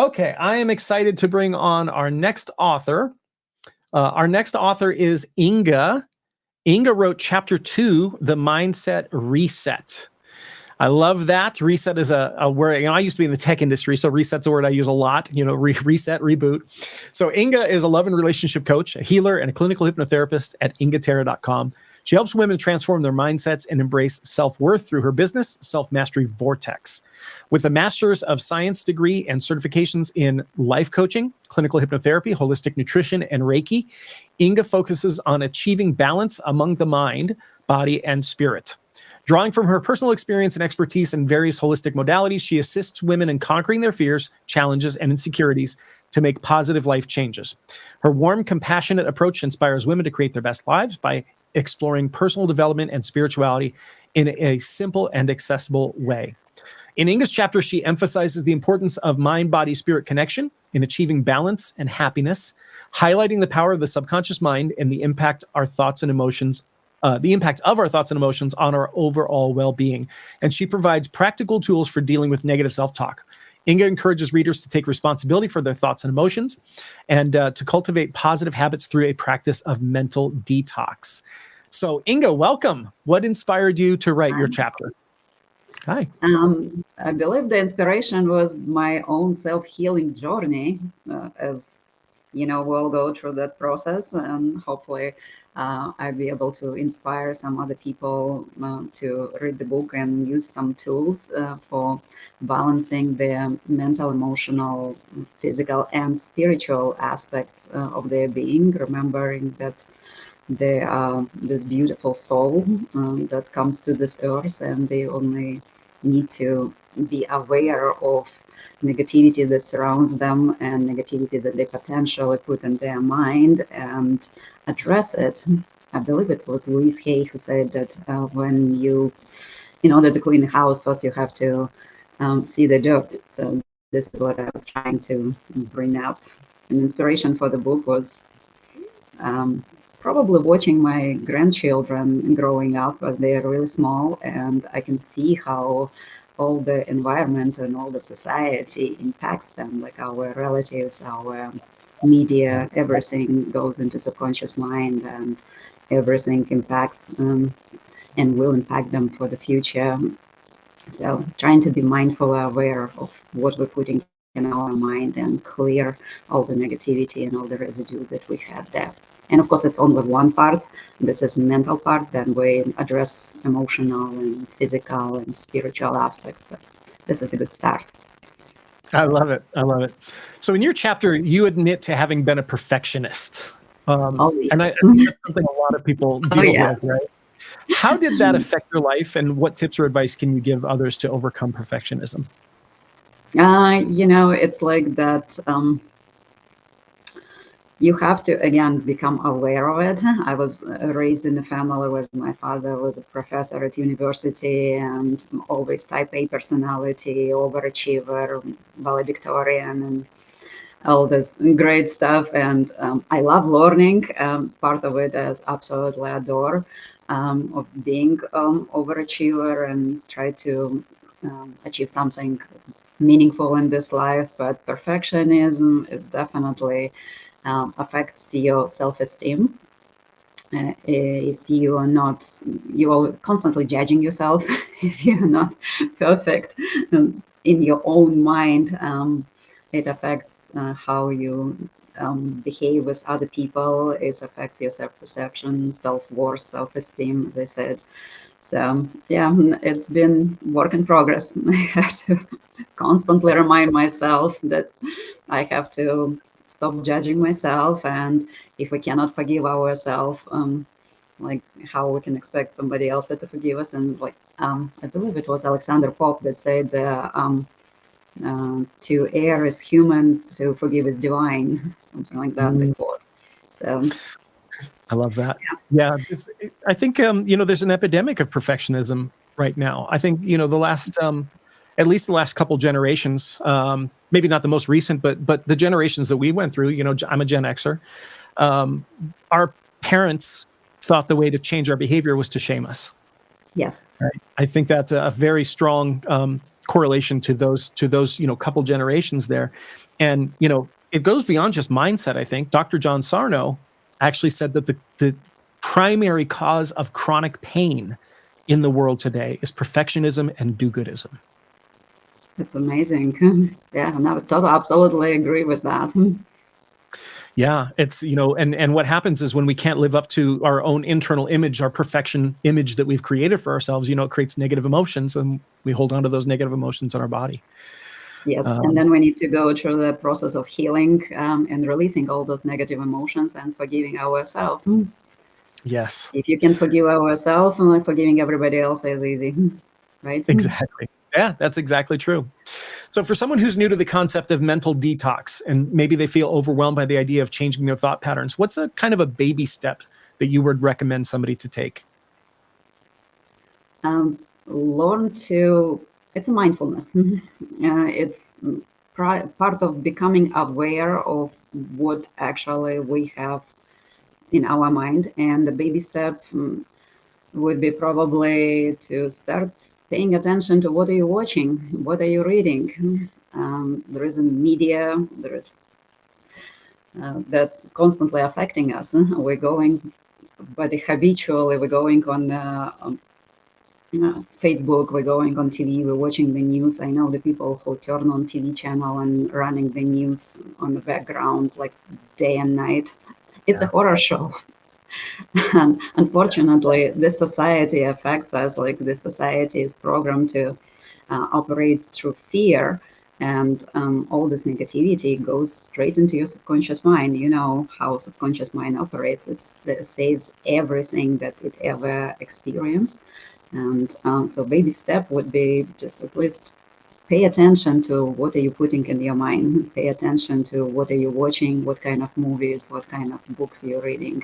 Okay, I am excited to bring on our next author. Our next author is Inga. Inga wrote chapter 2, The Mindset Reset. I love that. Reset is a word. I used to be in the tech industry, so reset's a word I use a lot. Reset, reboot. So Inga is a love and relationship coach, a healer, and a clinical hypnotherapist at ingatara.com. She helps women transform their mindsets and embrace self-worth through her business, Self-Mastery Vortex. With a Master's of Science degree and certifications in life coaching, clinical hypnotherapy, holistic nutrition, and Reiki, Inga focuses on achieving balance among the mind, body, and spirit. Drawing from her personal experience and expertise in various holistic modalities, she assists women in conquering their fears, challenges, and insecurities to make positive life changes. Her warm, compassionate approach inspires women to create their best lives by exploring personal development and spirituality in a simple and accessible way. In Inga's chapter, she emphasizes the importance of mind-body-spirit connection in achieving balance and happiness, highlighting the power of the subconscious mind and the impact of our thoughts and emotions on our overall well-being. And she provides practical tools for dealing with negative self-talk. Inga encourages readers to take responsibility for their thoughts and emotions and to cultivate positive habits through a practice of mental detox. So Inga, welcome. What inspired you to write your chapter? Hi. I believe the inspiration was my own self-healing journey. As you know, we'll go through that process, and hopefully I'll be able to inspire some other people to read the book and use some tools for balancing their mental, emotional, physical, and spiritual aspects of their being, remembering that they are this beautiful soul that comes to this earth, and they only need to be aware of negativity that surrounds them and negativity that they potentially put in their mind and address it. I believe it was Louise Hay who said that when you, in order to clean the house, first you have to see the dirt. So this is what I was trying to bring up. An inspiration for the book was probably watching my grandchildren growing up. They're really small, and I can see how all the environment and all the society impacts them, like our relatives, our media, everything goes into subconscious mind, and everything impacts and will impact them for the future. So trying to be mindful, aware of what we're putting in our mind and clear all the negativity and all the residue that we have there. And of course, it's only one part. This is mental part. Then we address emotional and physical and spiritual aspects. But this is a good start. I love it. I love it. So in your chapter, you admit to having been a perfectionist. Yes. And I think that's something a lot of people deal with, right? How did that affect your life, and what tips or advice can you give others to overcome perfectionism? It's like that. You have to, again, become aware of it. I was raised in a family where my father was a professor at university and always type A personality, overachiever, valedictorian, and all this great stuff. And I love learning. Part of it is absolutely adore of being overachiever and try to achieve something meaningful in this life. But perfectionism is definitely affects your self-esteem. If you are not, you are constantly judging yourself. If you're not perfect in your own mind, it affects how you behave with other people. It affects your self-perception, self-worth, self-esteem, as I said. So yeah, it's been work in progress. I have to constantly remind myself that I have to stop judging myself, and if we cannot forgive ourselves, like how we can expect somebody else to forgive us. And like I believe it was Alexander Pope that said to err is human, to forgive is divine, something like that. They quote. So I love that. Yeah, I think there's an epidemic of perfectionism right now. I think the last at least the last couple generations, maybe not the most recent, but the generations that we went through, I'm a Gen Xer. Our parents thought the way to change our behavior was to shame us. Yes. Right? I think that's a very strong correlation to those couple generations there. And it goes beyond just mindset. I think Dr. John Sarno actually said that the primary cause of chronic pain in the world today is perfectionism and do-goodism. It's amazing. Yeah, no, totally, absolutely agree with that. Yeah, it's, and what happens is when we can't live up to our own internal image, our perfection image that we've created for ourselves, it creates negative emotions, and we hold on to those negative emotions in our body. Yes, and then we need to go through the process of healing and releasing all those negative emotions and forgiving ourselves. Yes. If you can forgive ourselves, like forgiving everybody else is easy, right? Exactly. Yeah, that's exactly true. So for someone who's new to the concept of mental detox, and maybe they feel overwhelmed by the idea of changing their thought patterns, what's a kind of a baby step that you would recommend somebody to take? Learn to, it's a mindfulness. It's part of becoming aware of what actually we have in our mind. And the baby step would be probably to start paying attention to what are you watching, what are you reading. There is a media, there is that constantly affecting us. We're going, but habitually we're going on Facebook, we're going on TV, we're watching the news. I know the people who turn on TV channel and running the news on the background like day and night. It's a horror show. And unfortunately, this society affects us. Like this society is programmed to operate through fear, and all this negativity goes straight into your subconscious mind. You know how subconscious mind operates. It saves everything that it ever experienced. And so baby step would be just at least pay attention to what are you putting in your mind. Pay attention to what are you watching, what kind of movies, what kind of books you're reading,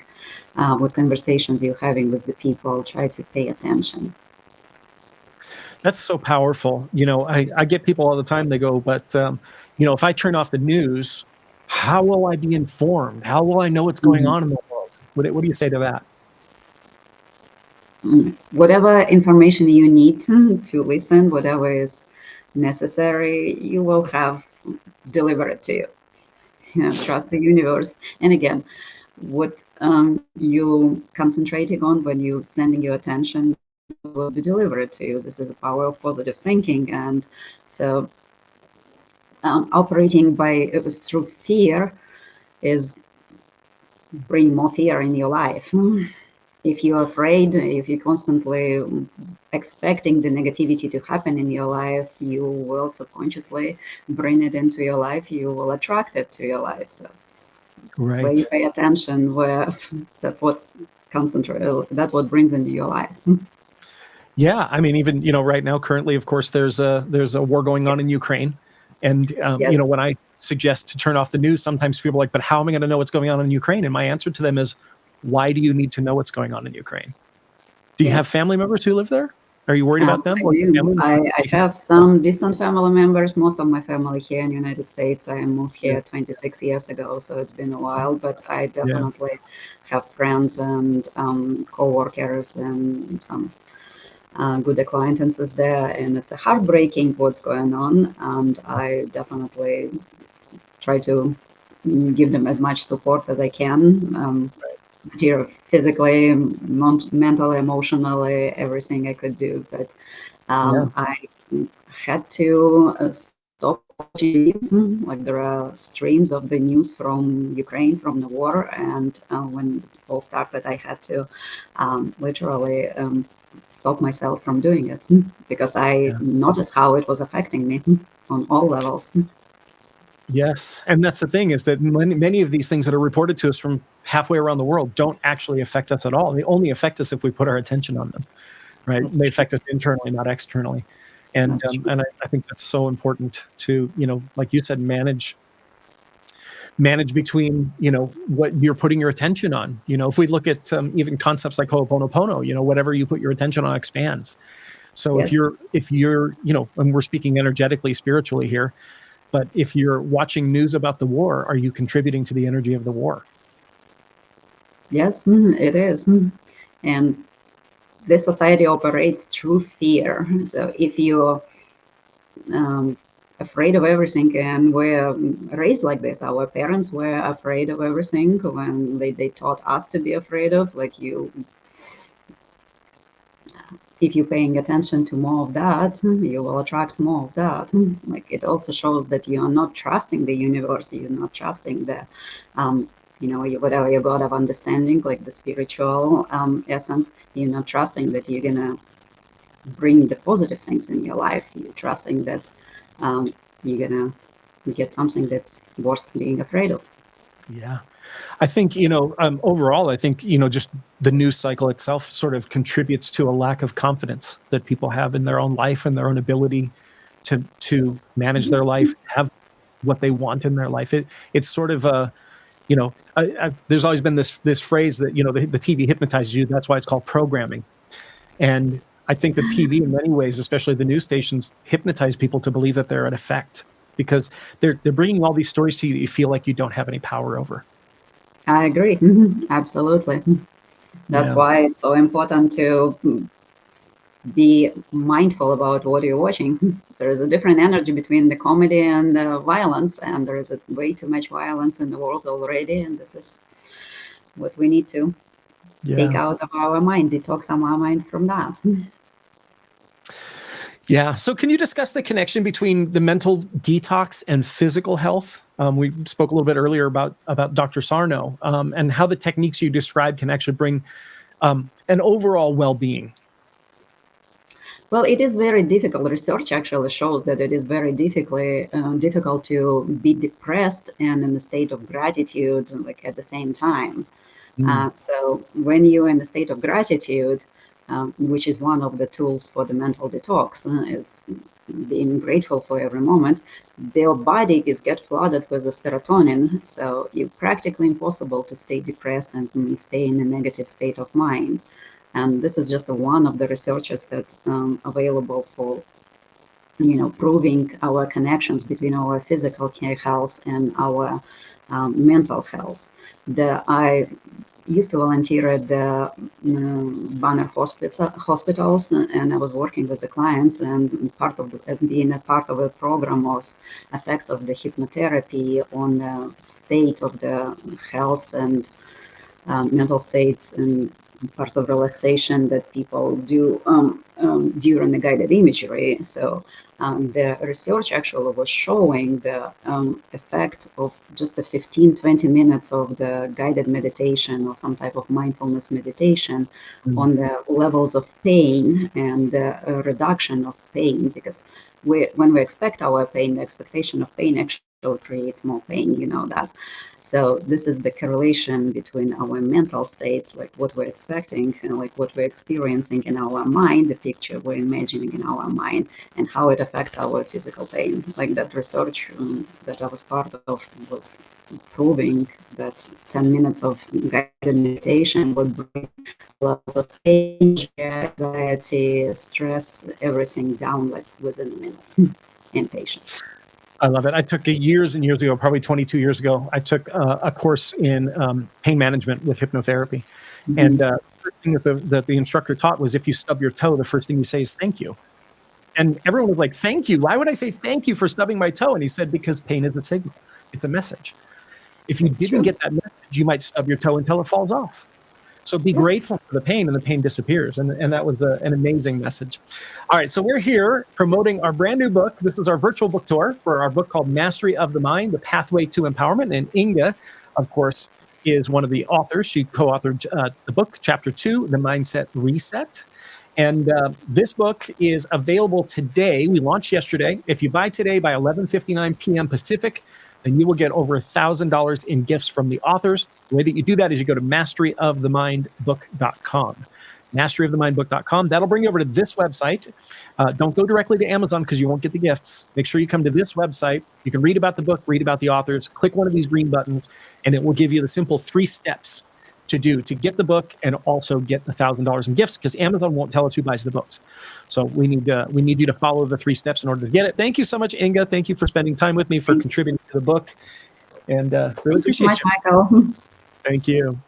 what conversations you're having with the people. Try to pay attention. That's so powerful. I get people all the time, they go, but, if I turn off the news, how will I be informed? How will I know what's going on in the world? What do you say to that? Whatever information you need to listen, whatever is necessary, you will have delivered to you. Trust the universe. And again, what you concentrating on when you sending your attention will be delivered to you. This is the power of positive thinking. And so operating through fear is bring more fear in your life. If you're afraid, if you're constantly expecting the negativity to happen in your life, you will subconsciously bring it into your life. You will attract it to your life. So where you Right. pay attention, where that's what that's what brings into your life. Yeah, I mean, even right now, currently, of course, there's a war going on in Ukraine, and Yes. when I suggest to turn off the news, sometimes people are like, "But how am I going to know what's going on in Ukraine?" And my answer to them is, "Why do you need to know what's going on in Ukraine? Do you have Yes. family members who live there? Are you worried about them? I Or your do. family I have some distant family members. Most of my family here in the United States. I moved Yeah, here 26 years ago, so it's been a while. But I yeah, definitely have friends and co-workers and some good acquaintances there. And it's a heartbreaking what's going on. And I definitely try to give them as much support as I can. Physically, mentally, emotionally, everything I could do. But yeah, I had to stop watching news. Like there are streams of the news from Ukraine, from the war, and when it all started, I had to literally stop myself from doing it because I yeah. noticed how it was affecting me on all levels. Yes, and that's the thing, is that many of these things that are reported to us from halfway around the world don't actually affect us at all. They only affect us if we put our attention on them, right? That's They true. affect us internally, not externally. And That's true. I think that's so important to, like you said, manage between, what you're putting your attention on. If we look at even concepts like Ho'oponopono, whatever you put your attention on expands. So if Yes. you're, and we're speaking energetically, spiritually here, but if you're watching news about the war, are you contributing to the energy of the war? Yes, it is. And this society operates through fear. So if you afraid of everything, and we're raised like this. Our parents were afraid of everything when they taught us to be afraid of, like, if you're paying attention to more of that, you will attract more of that. Like, it also shows that you are not trusting the universe, you're not trusting the whatever your God of understanding, like the spiritual essence. You're not trusting that you're gonna bring the positive things in your life. You're trusting that you're gonna get something that's worth being afraid of. Yeah. I think, overall, I think, just the news cycle itself sort of contributes to a lack of confidence that people have in their own life and their own ability to manage their life, have what they want in their life. It's sort of a, there's always been this phrase that, the TV hypnotizes you. That's why it's called programming. And I think the TV, in many ways, especially the news stations, hypnotize people to believe that they're an effect, because they're bringing all these stories to you that you feel like you don't have any power over. I agree. Absolutely. That's why it's so important to be mindful about what you're watching. There is a different energy between the comedy and the violence, and there is way too much violence in the world already, and this is what we need to take out of our mind, detox our mind from that. Yeah. So can you discuss the connection between the mental detox and physical health? We spoke a little bit earlier about Dr. Sarno, and how the techniques you described can actually bring an overall well-being. Well, it is very difficult. Research actually shows that it is very difficult to be depressed and in a state of gratitude, like, at the same time. So when you're in the state of gratitude, which is one of the tools for the mental detox, is being grateful for every moment, your body gets flooded with the serotonin. So it's practically impossible to stay depressed and stay in a negative state of mind. And this is just one of the researches that available for proving our connections between our physical health and our mental health. I used to volunteer at the Banner hospitals, and I was working with the clients, and being a part of a program was effects of the hypnotherapy on the state of the health and mental states and parts of relaxation that people do during the guided imagery. So the research actually was showing the effect of just the 15-20 minutes of the guided meditation or some type of mindfulness meditation on the levels of pain and the reduction of pain, because when we expect our pain, the expectation of pain actually creates more pain, that. So this is the correlation between our mental states, like what we're expecting and like what we're experiencing in our mind, the picture we're imagining in our mind, and how it affects our physical pain. Like that research that I was part of was proving that 10 minutes of guided meditation would bring levels of pain, anxiety, stress, everything down like within minutes in patients. I love it. I took years and years ago, probably 22 years ago, I took a course in pain management with hypnotherapy. And the first thing that the instructor taught was, if you stub your toe, the first thing you say is thank you. And everyone was like, thank you? Why would I say thank you for stubbing my toe? And he said, because pain is a signal. It's a message. If you didn't get that message, you might stub your toe until it falls off. So be grateful for the pain, and the pain disappears. And that was an amazing message. All right, so we're here promoting our brand new book. This is our virtual book tour for our book called Mastery of the Mind, The Pathway to Empowerment. And Inga, of course, is one of the authors. She co-authored the book, Chapter 2, The Mindset Reset. And this book is available today. We launched yesterday. If you buy today by 11:59 p.m. Pacific, then you will get over $1,000 in gifts from the authors. The way that you do that is you go to masteryofthemindbook.com. Masteryofthemindbook.com. That'll bring you over to this website. Don't go directly to Amazon because you won't get the gifts. Make sure you come to this website. You can read about the book, read about the authors, click one of these green buttons, and it will give you the simple 3 steps to do to get the book and also get the $1,000 in gifts, because Amazon won't tell us who buys the books. So we need you to follow the 3 steps in order to get it. Thank you so much, Inga. Thank you for spending time with me, for contributing to the book, and really appreciate you. Thank you so much, Michael. Thank you.